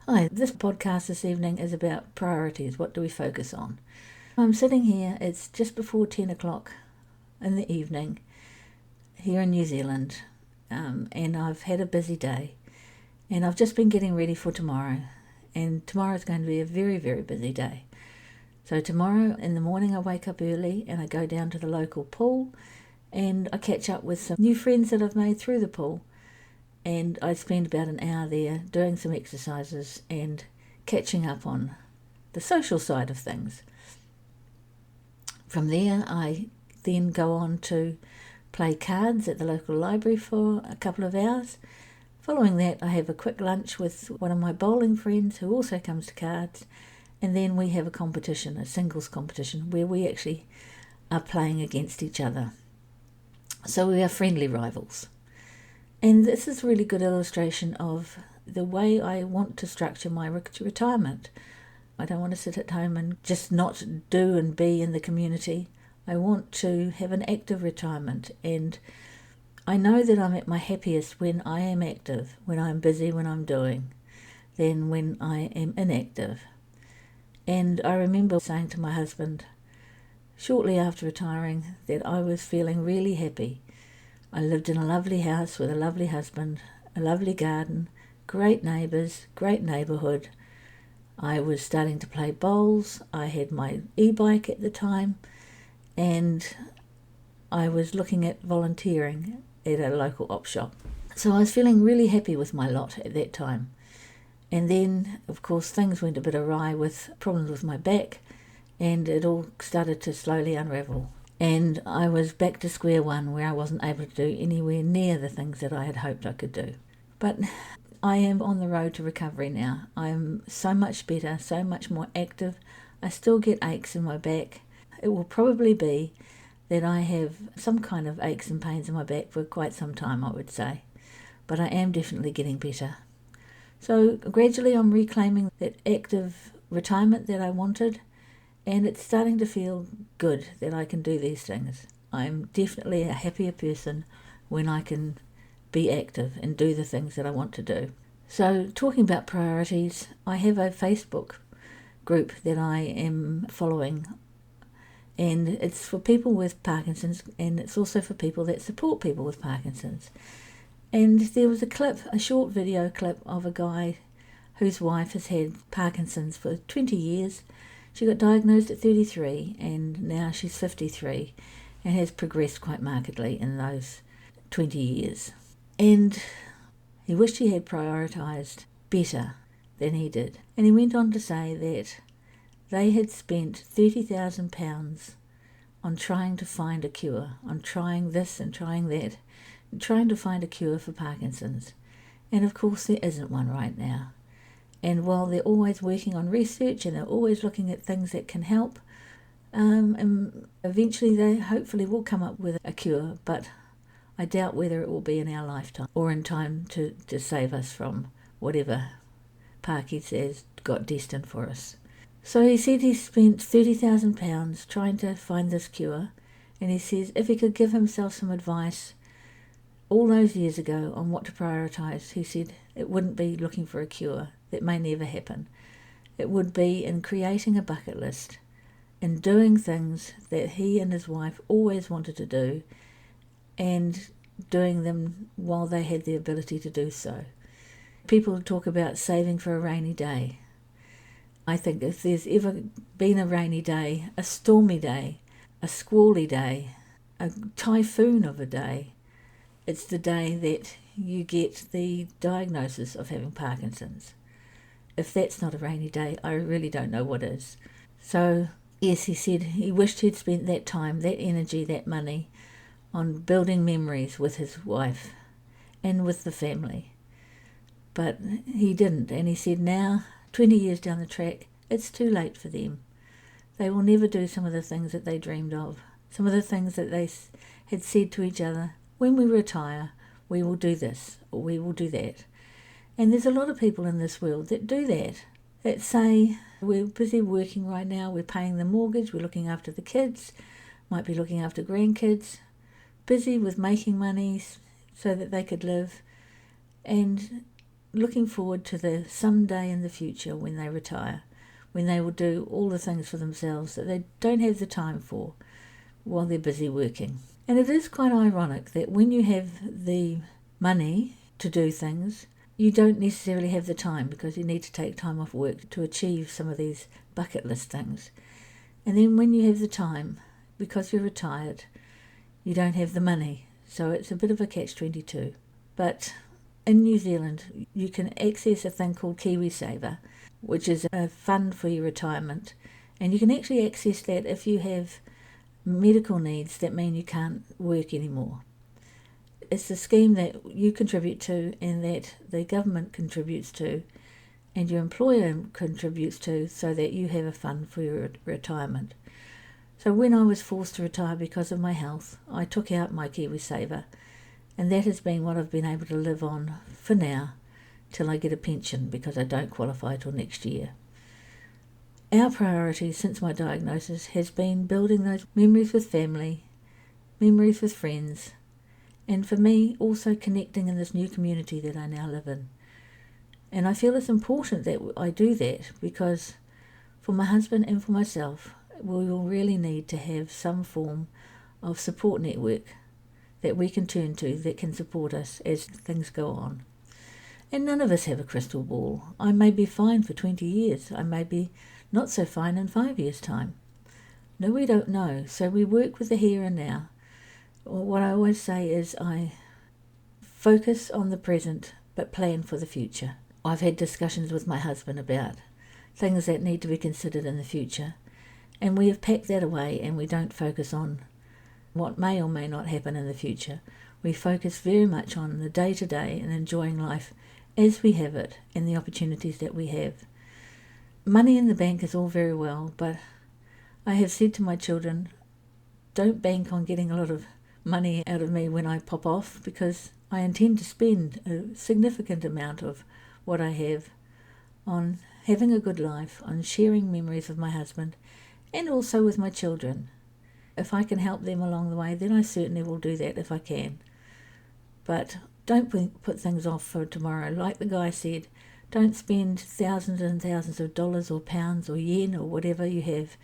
Hi, this podcast this evening is about priorities. What do we focus on? I'm sitting here, it's just before 10 o'clock in the evening here in New Zealand, and I've had a busy day, and I've just been getting ready for tomorrow, and tomorrow is going to be a very, very busy day. So tomorrow in the morning I wake up early and I go down to the local pool and I catch up with some new friends that I've made through the pool. And I spend about an hour there doing some exercises and catching up on the social side of things. From there, I then go on to play cards at the local library for a couple of hours. Following that, I have a quick lunch with one of my bowling friends who also comes to cards. And then we have a competition, a singles competition, where we actually are playing against each other. So we are friendly rivals. And this is a really good illustration of the way I want to structure my retirement. I don't want to sit at home and just not do and be in the community. I want to have an active retirement, and I know that I'm at my happiest when I am active, when I'm busy, when I'm doing, than when I am inactive. And I remember saying to my husband shortly after retiring that I was feeling really happy. I lived in a lovely house with a lovely husband, a lovely garden, great neighbours, great neighbourhood. I was starting to play bowls. I had my e-bike at the time, and I was looking at volunteering at a local op shop. So I was feeling really happy with my lot at that time. And then, of course, things went a bit awry with problems with my back, and it all started to slowly unravel. And I was back to square one, where I wasn't able to do anywhere near the things that I had hoped I could do. But I am on the road to recovery now. I'm so much better, so much more active. I still get aches in my back. It will probably be that I have some kind of aches and pains in my back for quite some time, I would say. But I am definitely getting better. So gradually I'm reclaiming that active retirement that I wanted. And it's starting to feel good that I can do these things. I'm definitely a happier person when I can be active and do the things that I want to do. So talking about priorities, I have a Facebook group that I am following, and it's for people with Parkinson's, and it's also for people that support people with Parkinson's. And there was a short video clip of a guy whose wife has had Parkinson's for 20 years. She got diagnosed at 33 and now she's 53 and has progressed quite markedly in those 20 years. And he wished he had prioritised better than he did. And he went on to say that they had spent £30,000 on trying to find a cure, on trying this and trying that, and trying to find a cure for Parkinson's. And of course there isn't one right now. And while they're always working on research and they're always looking at things that can help, and eventually they hopefully will come up with a cure, but I doubt whether it will be in our lifetime or in time to save us from whatever Parkies has got destined for us. So he said he spent £30,000 trying to find this cure, and he says if he could give himself some advice all those years ago on what to prioritise, he said it wouldn't be looking for a cure. That may never happen. It would be in creating a bucket list, in doing things that he and his wife always wanted to do, and doing them while they had the ability to do so. People talk about saving for a rainy day. I think if there's ever been a rainy day, a stormy day, a squally day, a typhoon of a day, it's the day that you get the diagnosis of having Parkinson's. If that's not a rainy day, I really don't know what is. So, yes, he said he wished he'd spent that time, that energy, that money on building memories with his wife and with the family. But he didn't, and he said now, 20 years down the track, it's too late for them. They will never do some of the things that they dreamed of, some of the things that they had said to each other, when we retire, we will do this or we will do that. And there's a lot of people in this world that do that say, we're busy working right now, we're paying the mortgage, we're looking after the kids, might be looking after grandkids, busy with making money so that they could live. And looking forward to the someday in the future when they retire, when they will do all the things for themselves that they don't have the time for while they're busy working. And it is quite ironic that when you have the money to do things, you don't necessarily have the time, because you need to take time off work to achieve some of these bucket list things. And then when you have the time, because you're retired, you don't have the money. So it's a bit of a catch-22. But in New Zealand, you can access a thing called KiwiSaver, which is a fund for your retirement. And you can actually access that if you have medical needs that mean you can't work anymore. It's a scheme that you contribute to and that the government contributes to and your employer contributes to, so that you have a fund for your retirement. So when I was forced to retire because of my health, I took out my KiwiSaver, and that has been what I've been able to live on for now till I get a pension, because I don't qualify till next year. Our priority since my diagnosis has been building those memories with family, memories with friends, and for me also connecting in this new community that I now live in. And I feel it's important that I do that, because for my husband and for myself, we will really need to have some form of support network that we can turn to that can support us as things go on. And none of us have a crystal ball. I may be fine for 20 years. I may be not so fine in 5 years' time. No, we don't know. So we work with the here and now. What I always say is I focus on the present but plan for the future. I've had discussions with my husband about things that need to be considered in the future, and we have packed that away, and we don't focus on what may or may not happen in the future. We focus very much on the day-to-day and enjoying life as we have it and the opportunities that we have. Money in the bank is all very well, but I have said to my children, don't bank on getting a lot of money out of me when I pop off, because I intend to spend a significant amount of what I have on having a good life, on sharing memories with my husband and also with my children. If I can help them along the way, then I certainly will do that if I can. But don't put things off for tomorrow. Like the guy said, don't spend thousands and thousands of dollars or pounds or yen or whatever you have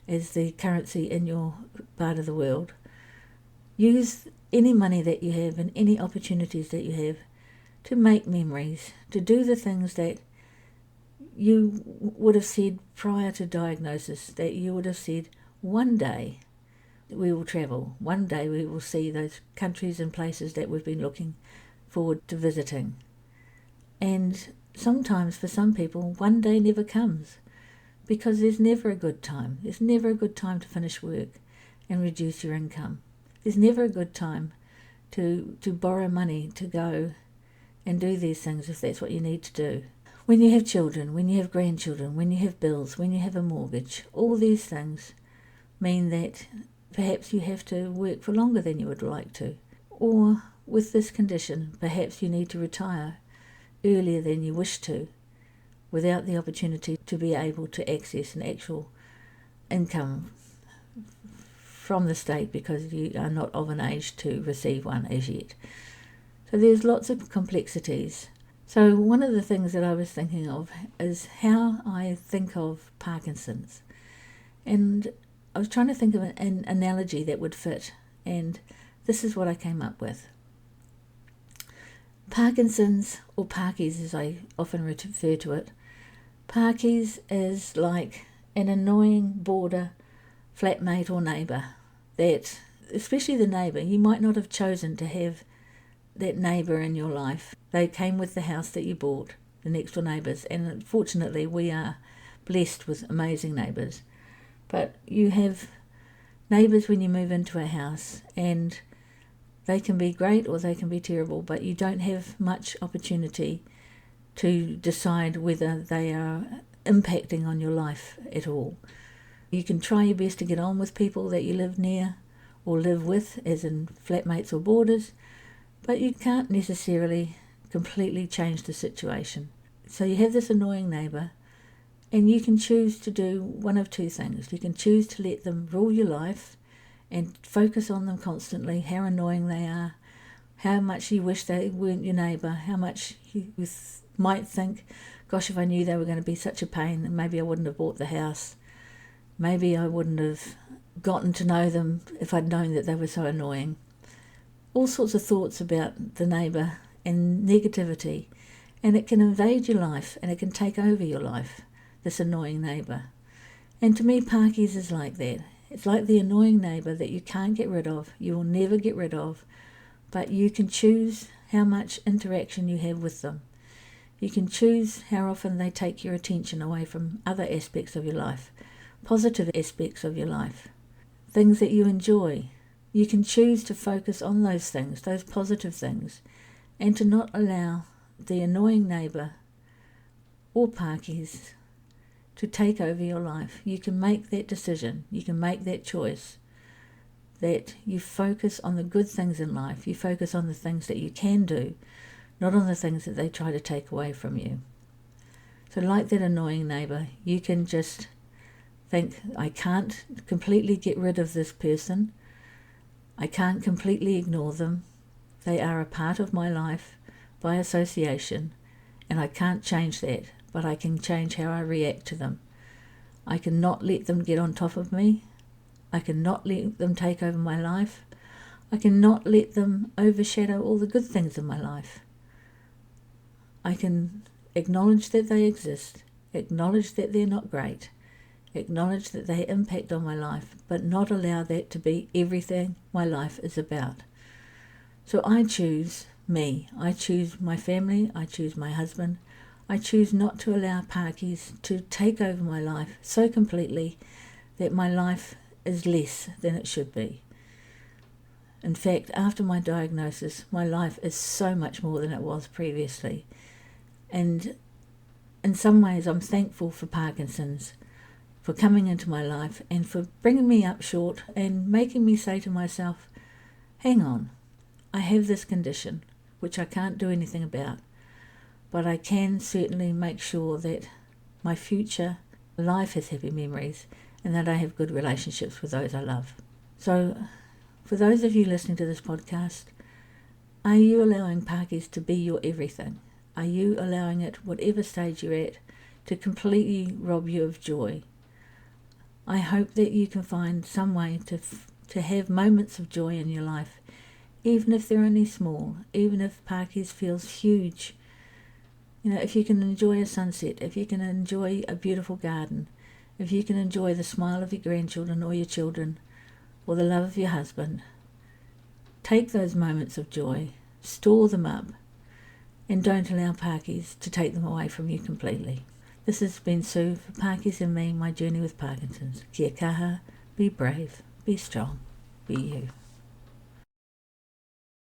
as the currency in your part of the world. Use any money that you have and any opportunities that you have to make memories, to do the things that you would have said prior to diagnosis, that you would have said, one day we will travel, one day we will see those countries and places that we've been looking forward to visiting. And sometimes for some people, one day never comes, because there's never a good time. There's never a good time to finish work and reduce your income. There's never a good time to borrow money to go and do these things if that's what you need to do. When you have children, when you have grandchildren, when you have bills, when you have a mortgage, all these things mean that perhaps you have to work for longer than you would like to. Or with this condition, perhaps you need to retire earlier than you wish to, without the opportunity to be able to access an actual income from the state because you are not of an age to receive one as yet. So there's lots of complexities. So one of the things that I was thinking of is how I think of Parkinson's. And I was trying to think of an analogy that would fit, and this is what I came up with. Parkinson's, or Parkies as I often refer to it, Parkies is like an annoying border flatmate or neighbour that, especially the neighbour, you might not have chosen to have that neighbour in your life. They came with the house that you bought, the next door neighbours, and fortunately we are blessed with amazing neighbours. But you have neighbours when you move into a house, and they can be great or they can be terrible, but you don't have much opportunity to decide whether they are impacting on your life at all. You can try your best to get on with people that you live near or live with, as in flatmates or boarders, but you can't necessarily completely change the situation. So you have this annoying neighbour, and you can choose to do one of two things. You can choose to let them rule your life and focus on them constantly, how annoying they are, how much you wish they weren't your neighbour, how much you might think, gosh, if I knew they were going to be such a pain, maybe I wouldn't have bought the house. Maybe I wouldn't have gotten to know them if I'd known that they were so annoying. All sorts of thoughts about the neighbour and negativity, and it can invade your life and it can take over your life, this annoying neighbour. And to me, Parkies is like that. It's like the annoying neighbour that you can't get rid of, you will never get rid of, but you can choose how much interaction you have with them. You can choose how often they take your attention away from other aspects of your life, positive aspects of your life, things that you enjoy. You can choose to focus on those things, those positive things, and to not allow the annoying neighbour or Parkies to take over your life. You can make that decision, you can make that choice, that you focus on the good things in life, you focus on the things that you can do, not on the things that they try to take away from you. So like that annoying neighbour, you can just think, I can't completely get rid of this person, I can't completely ignore them, they are a part of my life by association, and I can't change that, but I can change how I react to them. I cannot let them get on top of me, I cannot let them take over my life, I cannot let them overshadow all the good things in my life. I can acknowledge that they exist, acknowledge that they're not great, acknowledge that they impact on my life, but not allow that to be everything my life is about. So I choose me, I choose my family, I choose my husband, I choose not to allow Parkies to take over my life so completely that my life is less than it should be. In fact, after my diagnosis, my life is so much more than it was previously. And in some ways, I'm thankful for Parkinson's, for coming into my life and for bringing me up short and making me say to myself, hang on, I have this condition, which I can't do anything about, but I can certainly make sure that my future life has happy memories and that I have good relationships with those I love. So, for those of you listening to this podcast, are you allowing Parkies to be your everything? Are you allowing it, whatever stage you're at, to completely rob you of joy? I hope that you can find some way to have moments of joy in your life, even if they're only small, even if Parkies feels huge. You know, if you can enjoy a sunset, if you can enjoy a beautiful garden, if you can enjoy the smile of your grandchildren or your children, or the love of your husband, take those moments of joy, store them up, and don't allow Parkies to take them away from you completely. This has been Sue for Parkies and Me, My Journey with Parkinson's. Kia kaha, be brave, be strong, be you.